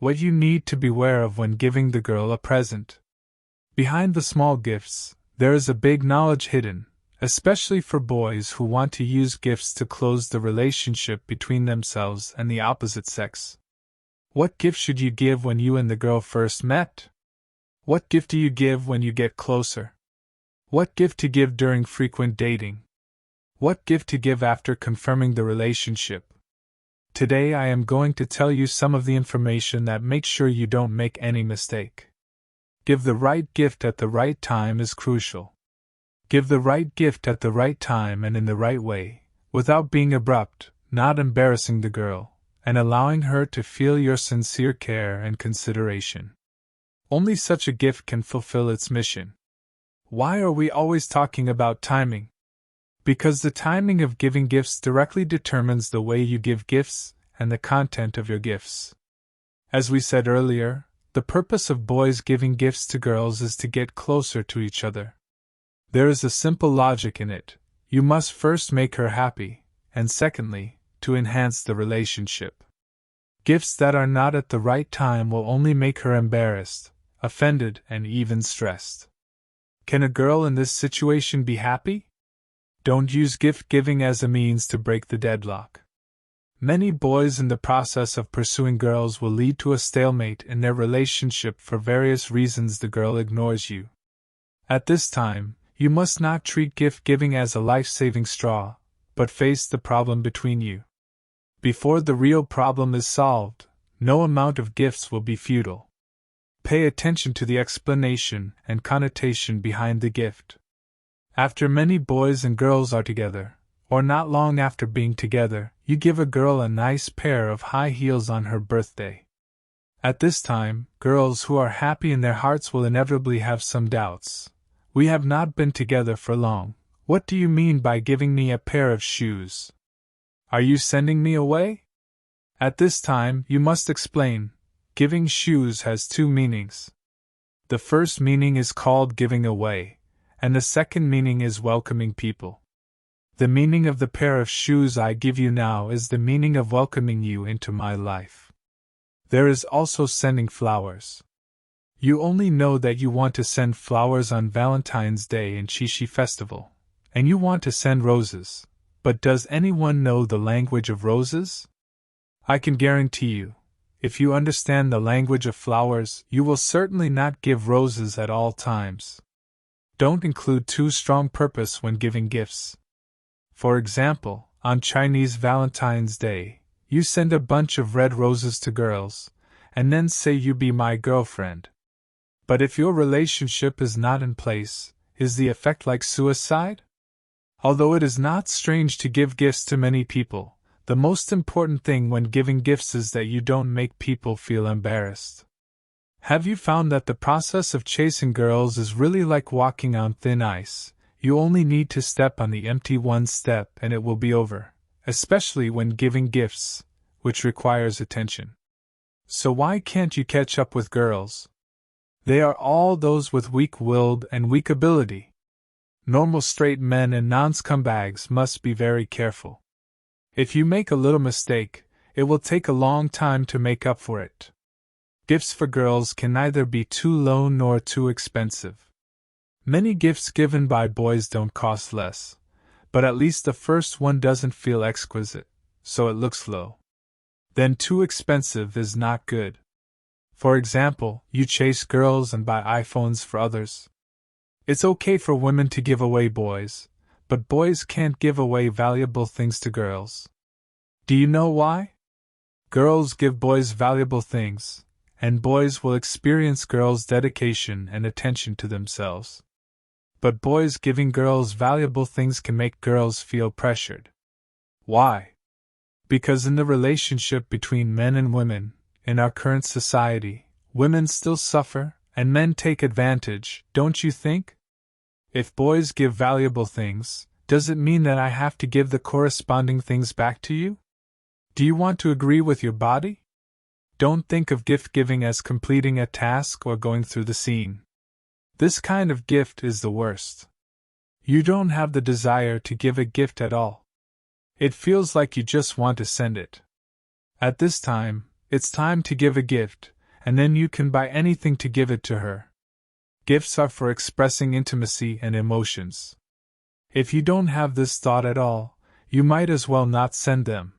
What you need to beware of when giving the girl a present. Behind the small gifts, there is a big knowledge hidden, especially for boys who want to use gifts to close the relationship between themselves and the opposite sex. What gift should you give when you and the girl first met? What gift do you give when you get closer? What gift to give during frequent dating? What gift to give after confirming the relationship? Today I am going to tell you some of the information that makes sure you don't make any mistake. Give the right gift at the right time is crucial. Give the right gift at the right time and in the right way, without being abrupt, not embarrassing the girl, and allowing her to feel your sincere care and consideration. Only such a gift can fulfill its mission. Why are we always talking about timing? Because the timing of giving gifts directly determines the way you give gifts and the content of your gifts. As we said earlier, the purpose of boys giving gifts to girls is to get closer to each other. There is a simple logic in it. You must first make her happy, and secondly, to enhance the relationship. Gifts that are not at the right time will only make her embarrassed, offended, and even stressed. Can a girl in this situation be happy? Don't use gift giving as a means to break the deadlock. Many boys in the process of pursuing girls will lead to a stalemate in their relationship for various reasons. The girl ignores you. At this time, you must not treat gift giving as a life-saving straw, but face the problem between you. Before the real problem is solved, no amount of gifts will be futile. Pay attention to the explanation and connotation behind the gift. After many boys and girls are together, or not long after being together, you give a girl a nice pair of high heels on her birthday. At this time, girls who are happy in their hearts will inevitably have some doubts. We have not been together for long. What do you mean by giving me a pair of shoes? Are you sending me away? At this time, you must explain. Giving shoes has two meanings. The first meaning is called giving away, and the second meaning is welcoming people. The meaning of the pair of shoes I give you now is the meaning of welcoming you into my life. There is also sending flowers. You only know that you want to send flowers on Valentine's Day and Qixi Festival, and you want to send roses, but does anyone know the language of roses? I can guarantee you, if you understand the language of flowers, you will certainly not give roses at all times. Don't include too strong purpose when giving gifts. For example, on Chinese Valentine's Day, you send a bunch of red roses to girls, and then say you be my girlfriend. But if your relationship is not in place, is the effect like suicide? Although it is not strange to give gifts to many people, the most important thing when giving gifts is that you don't make people feel embarrassed. Have you found that the process of chasing girls is really like walking on thin ice? You only need to step on the empty one step and it will be over, especially when giving gifts, which requires attention. So why can't you catch up with girls? They are all those with weak-willed and weak ability. Normal straight men and non-scumbags must be very careful. If you make a little mistake, it will take a long time to make up for it. Gifts for girls can neither be too low nor too expensive. Many gifts given by boys don't cost less, but at least the first one doesn't feel exquisite, so it looks low. Then too expensive is not good. For example, you chase girls and buy iPhones for others. It's okay for women to give away boys, but boys can't give away valuable things to girls. Do you know why? Girls give boys valuable things, and boys will experience girls' dedication and attention to themselves. But boys giving girls valuable things can make girls feel pressured. Why? Because in the relationship between men and women, in our current society, women still suffer, and men take advantage, don't you think? If boys give valuable things, does it mean that I have to give the corresponding things back to you? Do you want to agree with your body? Don't think of gift giving as completing a task or going through the scene. This kind of gift is the worst. You don't have the desire to give a gift at all. It feels like you just want to send it. At this time, It's time to give a gift, and then you can buy anything to give it to her. Gifts are for expressing intimacy and emotions. If you don't have this thought at all, you might as well not send them.